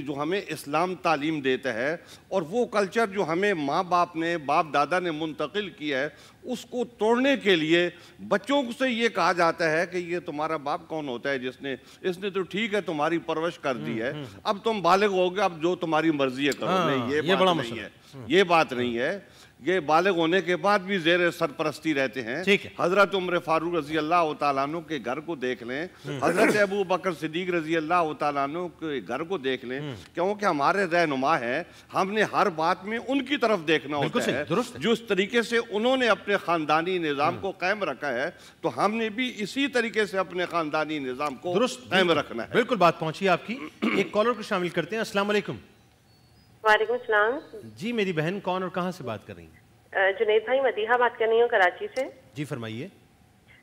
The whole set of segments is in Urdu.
جو ہمیں اسلام تعلیم دیتا ہے اور وہ کلچر جو ہمیں ماں باپ نے باپ دادا نے منتقل کیا ہے اس کو توڑنے کے لیے بچوں سے یہ کہا جاتا ہے کہ یہ تمہارا باپ کون ہوتا ہے اس نے تو ٹھیک ہے تمہاری پرورش کر دی ہے، اب تم بالغ ہو گئے، اب جو تمہاری مرضی ہے کرو. نہیں، یہ بات نہیں ہے. یہ بالغ ہونے کے بعد بھی زیر سرپرستی رہتے ہیں. حضرت عمر فاروق رضی اللہ تعالیٰ عنہ کے گھر کو دیکھ لیں، حضرت ابو بکر صدیق رضی اللہ تعالیٰ عنہ کے گھر کو دیکھ لیں، کیونکہ ہمارے رہنما ہیں، ہم نے ہر بات میں ان کی طرف دیکھنا ہوتا ہے. جو اس طریقے سے انہوں نے اپنے خاندانی نظام کو قائم رکھا ہے تو ہم نے بھی اسی طریقے سے اپنے خاندانی نظام کو قائم رکھنا ہے. بالکل بات پہنچی آپ کی. ایک کالر کو شامل کرتے ہیں. السلام علیکم. وعلیکم السلام. جی میری بہن کون اور کہاں سے بات کر رہی ہیں؟ جنید بھائی، مدیحہ بات کر رہی ہوں کراچی سے. جی فرمائیے.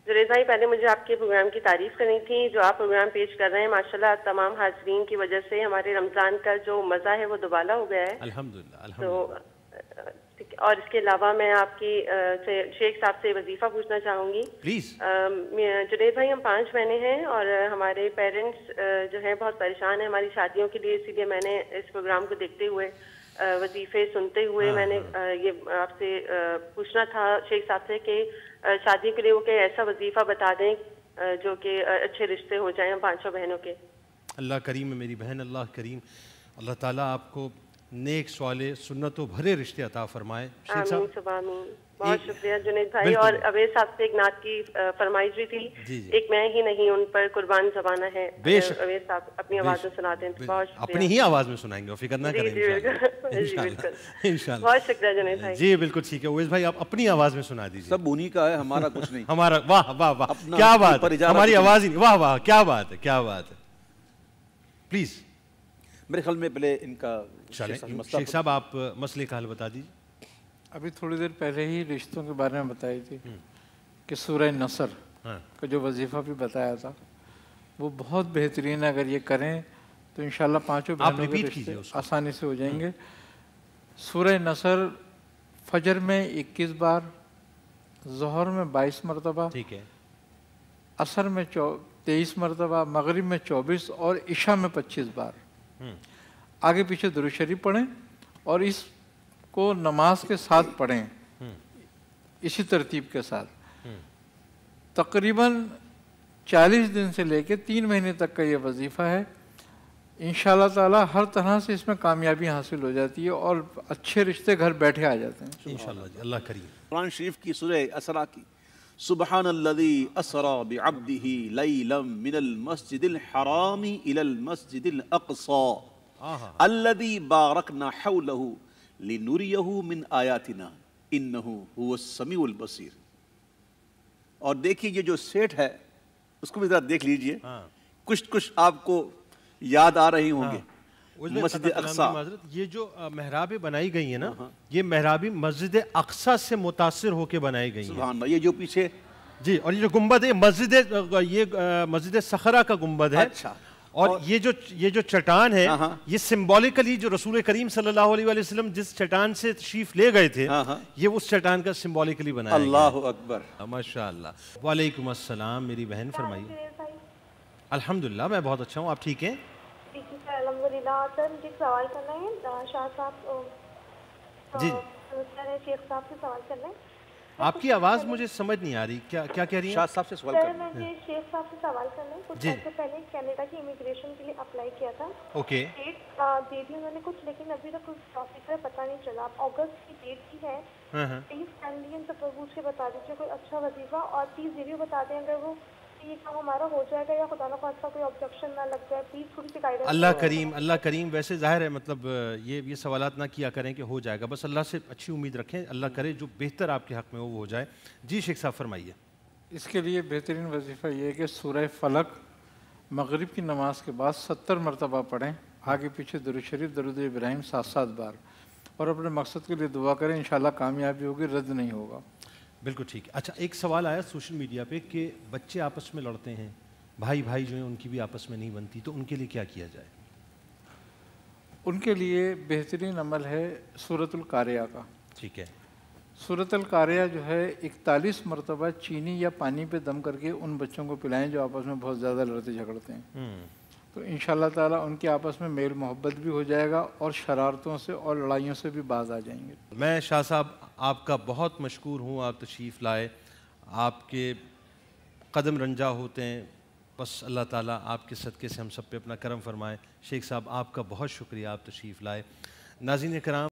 جنید بھائی، پہلے مجھے آپ کے پروگرام کی تعریف کرنی تھی. جو آپ پروگرام پیش کر رہے ہیں ماشاءاللہ تمام حاضرین کی وجہ سے ہمارے رمضان کا جو مزہ ہے وہ دوبالا ہو گیا ہے. الحمدللہ. تو اور اس کے علاوہ میں آپ کی شیخ صاحب سے وظیفہ پوچھنا چاہوں گی پلیز. جنید بھائی، ہم 5 بہنیں ہیں اور ہمارے پیرنٹس جو ہیں بہت پریشان ہیں ہماری شادیوں کے لیے. اسی لیے میں نے اس پروگرام کو دیکھتے ہوئے وظیفے سنتے ہوئے میں نے یہ آپ سے پوچھنا تھا شیخ صاحب سے کہ شادی کے لیے وہ کہ ایسا وظیفہ بتا دیں جو کہ اچھے رشتے ہو جائیں ہم 5 بہنوں کے. اللہ کریم ہے میری بہن، اللہ کریم. اللہ تعالیٰ آپ کو نیک صالح سنتوں بھرے رشتے عطا فرمائے. آمین سب آمین. بہت شکریہ جنید بھائی. اور اویس صاحب سے ایک نعت کی فرمائش بھی تھی. ایک میں ہی نہیں ان پر قربان زبانہ ہے. اویس صاحب اپنی آواز میں سنا دیں. بہت شکریہ. اپنی ہی آواز میں سنائیں گے، فکر نہ کریں انشاءاللہ. بہت شکریہ جنید بھائی. جی بالکل ٹھیک ہے. اویس بھائی آپ اپنی آواز میں سنا دیجیے. سب انہی کا ہے، ہمارا کچھ نہیں. ہمارا واہ واہ واہ کیا بات ہے. ہماری آواز ہی واہ واہ کیا بات ہے، کیا بات ہے. پلیز. میرے خیال میں پہلے ان کا شیخ صاحب آپ مسئلے کا حل بتا دیجیے. ابھی تھوڑی دیر پہلے ہی رشتوں کے بارے میں بتائی تھی کہ سورہ نصر کا جو وظیفہ بھی بتایا تھا وہ بہت بہترین ہے. اگر یہ کریں تو انشاءاللہ 5 بہنوں کے رشتے آسانی سے ہو جائیں گے. سورہ نصر فجر میں 21 بار، ظہر میں 22 مرتبہ، ٹھیک ہے، عصر میں 23 مرتبہ، مغرب میں 24 اور عشاء میں 25 بار. آگے پیچھے درود شریف پڑھیں اور اس کو نماز کے ساتھ پڑھیں اسی ترتیب کے ساتھ. تقریباً 40 دن سے لے کے 3 مہینے تک کا یہ وظیفہ ہے. انشاءاللہ تعالی ہر طرح سے اس میں کامیابی حاصل ہو جاتی ہے اور اچھے رشتے گھر بیٹھے آ جاتے ہیں انشاءاللہ. اللہ کریم. قرآن شریف کی سورہ اسراء کی سبحان الذی اسرا بعبدہ لیلا من المسجد الحرام الى المسجد الاقصى الذی بارکنا حولہ لنریہ من آیاتنا انہ هو السمیع البصیر. اور دیکھیے یہ جو سیٹ ہے اس کو بھی ذرا دیکھ لیجئے، کچھ آپ کو یاد آ رہی ہوں گے. مسجد اقصیٰ، یہ جو محرابیں بنائی گئی ہیں نا، یہ محرابیں مسجد اقصیٰ سے متاثر ہو کے بنائی گئی ہیں. سبحان اللہ. یہ جو پیچھے جی، اور یہ جو گنبد ہے مسجد صخرہ کا گنبد ہے. اچھا. اور یہ جو چٹان ہے یہ سمبولیکلی جو رسول کریم صلی اللہ علیہ وسلم جس چٹان سے تشریف لے گئے تھے یہ اس چٹان کا سمبولیکلی بنایا گیا. اللہ اکبر. ماشاءاللہ. وعلیکم السلام میری بہن، فرمائیے. الحمدللہ میں بہت اچھا ہوں، آپ ٹھیک ہیں؟ الحمدللہ. سر مجھے ایک سوال کرنا ہے. شاہ صاحب جی شیخ صاحب سے سوال کرنا ہے. آپ کی آواز مجھے سمجھ نہیں آ رہی، کیا کہہ رہی ہیں؟ شاہ صاحب سے سوال کرنا ہے. سر مجھے شیخ صاحب سے سوال کرنا ہے. کچھ عرصے پہلے کینیڈا کی امیگریشن کے لیے اپلائی کیا تھا. اوکے. ڈیٹ دے دی انہوں نے کچھ، لیکن ابھی تک کچھ ٹاپک ہے پتہ نہیں چلا. اب اگست کی ڈیٹ کی ہے. پلیز کائنڈلی ان سے پوچھ کے بتا دیجیے کوئی اچھا وظیفہ، اور پلیز یہ بھی بتا دیں اگر وہ یہ کام ہمارا ہو جائے گا یا خدا نہ خواستہ کوئی آبجیکشن نہ لگ جائے. پلیز تھوڑی سی گائیڈنس. اللہ کریم. ویسے ظاہر ہے مطلب یہ سوالات نہ کیا کریں کہ ہو جائے گا، بس اللہ سے اچھی امید رکھیں، اللہ کرے جو بہتر آپ کے حق میں وہ ہو جائے. جی شیخ صاحب فرمائیے. اس کے لیے بہترین وظیفہ یہ ہے کہ سورہ فلق مغرب کی نماز کے بعد 70 مرتبہ پڑھیں، آگے پیچھے درود شریف درود ابراہیم 7 بار، اور اپنے مقصد کے لیے دعا کریں. انشاءاللہ کامیابی ہوگی، رد نہیں ہوگا. بالکل ٹھیک. اچھا ایک سوال آیا سوشل میڈیا پہ کہ بچے آپس میں لڑتے ہیں، بھائی جو ہیں ان کی بھی آپس میں نہیں بنتی، تو ان کے لیے کیا کیا جائے؟ ان کے لیے بہترین عمل ہے سورۃ القاریہ کا. ٹھیک ہے. سورۃ القاریہ جو ہے 41 مرتبہ چینی یا پانی پہ دم کر کے ان بچوں کو پلائیں جو آپس میں بہت زیادہ لڑتے جھگڑتے ہیں. تو انشاءاللہ تعالیٰ ان کے آپس میں میل محبت بھی ہو جائے گا اور شرارتوں سے اور لڑائیوں سے بھی باز آ جائیں گے۔ میں شاہ صاحب آپ کا بہت مشکور ہوں، آپ تشریف لائے، آپ کے قدم رنجا ہوتے ہیں، بس اللہ تعالیٰ آپ کے صدقے سے ہم سب پہ اپنا کرم فرمائے۔ شیخ صاحب آپ کا بہت شکریہ، آپ تشریف لائے۔ ناظرین کرام